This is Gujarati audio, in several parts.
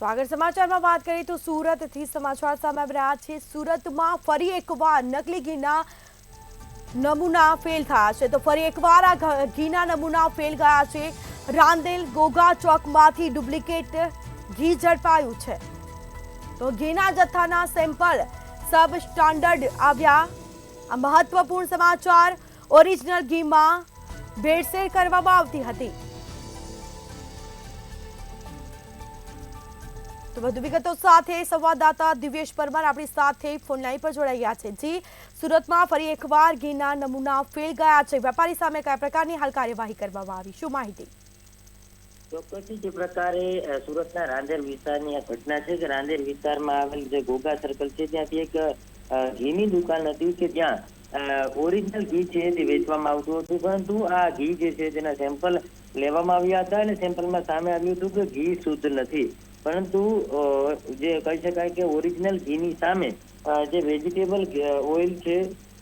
તો આગળ સમાચારમાં વાત કરીએ તો સુરતથી સમાચાર સામે આવી રહ્યા છે। સુરતમાં ફરી એકવાર નકલી ઘીના નમૂના ફેલ થયા છે। તો ફરી એકવાર આ ઘીના નમૂના ફેલ ગયા છે। રાંદેર ગોગા ચોકમાંથી ડુપ્લિકેટ ઘી ઝડપાયું છે। તો ઘીના જથ્થાના સેમ્પલ સબ સ્ટાન્ડર્ડ આવ્યા। આ મહત્વપૂર્ણ સમાચાર। ઓરિજિનલ ઘીમાં ભેળસેળ કરવામાં આવતી હતી। તો વધુ વિગતો સાથે સંવાદદાતા દિવ્યેશ પરમાર આપણી સાથે ફોન લાઈન પર જોડાઈ ગયા છે। જી, સુરતમાં ફરી એકવાર ઘીના નમૂના ફેલ ગયા છે। વેપારી સામે કયા પ્રકારની હાલ કાર્યવાહી કરવામાં આવી, શું માહિતી? ચોક્કસથી જે પ્રકારે સુરતના રાંદેર વિસ્તારની આ ઘટના છે કે રાંદેર વિસ્તારમાં આવેલ જે ગોગા સર્કલ છે ત્યાંથી એક ઘીની દુકાન હતી કે જ્યાં ઓરિજિનલ ઘી છે તે વેચવામાં આવતું હતું, પરંતુ આ ઘી જે છે તેના સેમ્પલ લેવામાં આવ્યા હતા અને સેમ્પલમાં સામે આવ્યું હતું કે ઘી શુદ્ધ નથી, પરંતુ જે કહી શકાય કે ઓરિજિનલ ઘીની સામે જે વેજીટેબલ ઓઇલ છે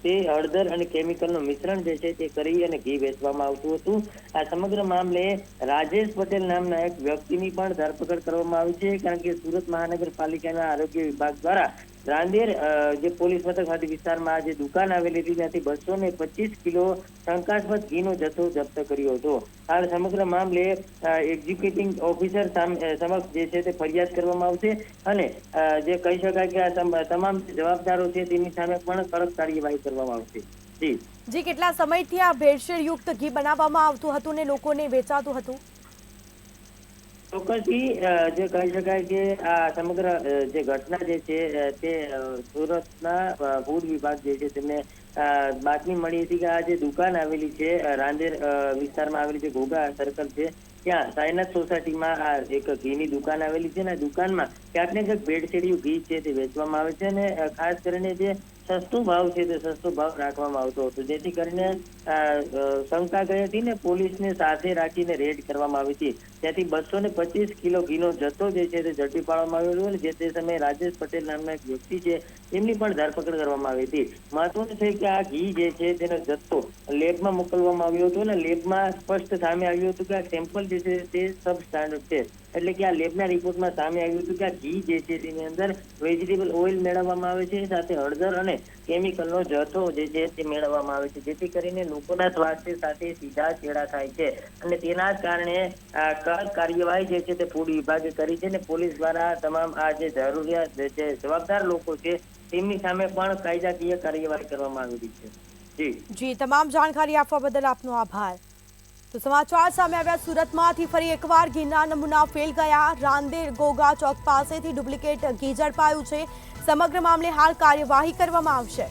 તે હળદર અને કેમિકલનું મિશ્રણ જે છે તે કરી અને ઘી વેચવામાં આવતું હતું। આ સમગ્ર મામલે રાજેશ પટેલ નામના એક વ્યક્તિની પણ ધરપકડ કરવામાં આવી છે, કારણ કે સુરત મહાનગરપાલિકાના આરોગ્ય વિભાગ દ્વારા રાંદેર જે પોલીસ મથક હદ વિસ્તારમાં જે દુકાન આવેલી હતી ત્યાંથી 225 કિલો શંકાસ્પદ ઘીનો જથ્થો જપ્ત કર્યો હતો। હાલ સમગ્ર મામલે એક્ઝિક્યુટિંગ ઓફિસર સમક્ષ જે છે તે ફરિયાદ કરવામાં આવશે અને જે કહી શકાય કે આ તમામ જવાબદારો છે તેની સામે પણ કડક કાર્યવાહી કરવામાં આવશે। જી, કેટલા સમયથી આ ભેળસેળ યુક્ત ઘી બનાવવામાં આવતું હતું ને લોકોને વેચાતું હતું? ચોક્કસથી જે કહી શકાય કે આ સમગ્ર જે ઘટના જે છે તે સુરતના ફૂડ વિભાગ જે છે તેમને બાતમી મળી હતી કે આ જે દુકાન આવેલી છે રાંદેર વિસ્તારમાં આવેલી જે ગોગા સર્કલ છે ત્યાં સાયનાથ સોસાયટીમાં આ એક ઘીની દુકાન આવેલી છે અને દુકાનમાં ક્યાંક ને ક્યાંક ભેળસેળિયું ઘી છે તે વેચવામાં આવે છે અને ખાસ કરીને જે સસ્તો ભાવ છે તે સસ્તો ભાવ રાખવામાં આવતો હતો, જેથી કરીને શંકા ગઈ હતી ને પોલીસને સાથે રાખીને રેડ કરવામાં આવી હતી। ત્યાંથી 225 કિલો ઘીનો જથ્થો જે છે તે ઝડપી પાડવામાં આવ્યો હતો અને જે તે સમયે રાજેશ પટેલ નામના એક વ્યક્તિ છે તેમની પણ ધરપકડ કરવામાં આવી હતી। મહત્વનું છે કે આ ઘી જે છે તેનો જથ્થો લેબમાં મોકલવામાં આવ્યો હતો અને લેબમાં સ્પષ્ટ સામે આવ્યું હતું કે આ સેમ્પલ જે છે તે સબ સ્ટાન્ડર્ડ છે, એટલે કે આ લેબના રિપોર્ટમાં સામે આવ્યું હતું કે આ ઘી જે છે તેની અંદર વેજીટેબલ ઓઇલ મેળવવામાં આવે છે, સાથે હળદર અને કેમિકલનો જથ્થો જે છે તે મેળવવામાં આવે છે, જેથી કરીને લોકોના સ્વાસ્થ્ય સાથે સીધા ચેડા થાય છે અને તેના કારણે કડક કાર્યવાહી જે છે તે ફૂડ વિભાગે કરી છે અને પોલીસ દ્વારા તમામ આ જે જરૂરિયાત જે જવાબદાર લોકો છે તેમની સામે પણ કાયદાકીય કાર્યવાહી કરવામાં આવી છે। જી, તમામ જાણકારી આપવા બદલ આપનો આભાર। તો સમાચાર સામે આવ્યા સુરતમાંથી ફરી એકવાર ઘીના નમૂના ફેલ ગયા। રાંદેર ગોગા ચોક પાસેથી ડુપ્લિકેટ ઘી ઝડપાયું છે। સમગ્ર મામલે હાલ કાર્યવાહી કરવામાં આવશે।